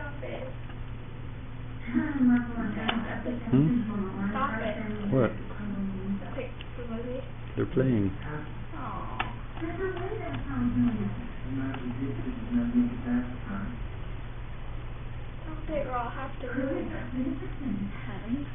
Stop it. Stop it. What? Pick the movie. They're playing. Aww. Okay, girl, I'll have to move. Honey.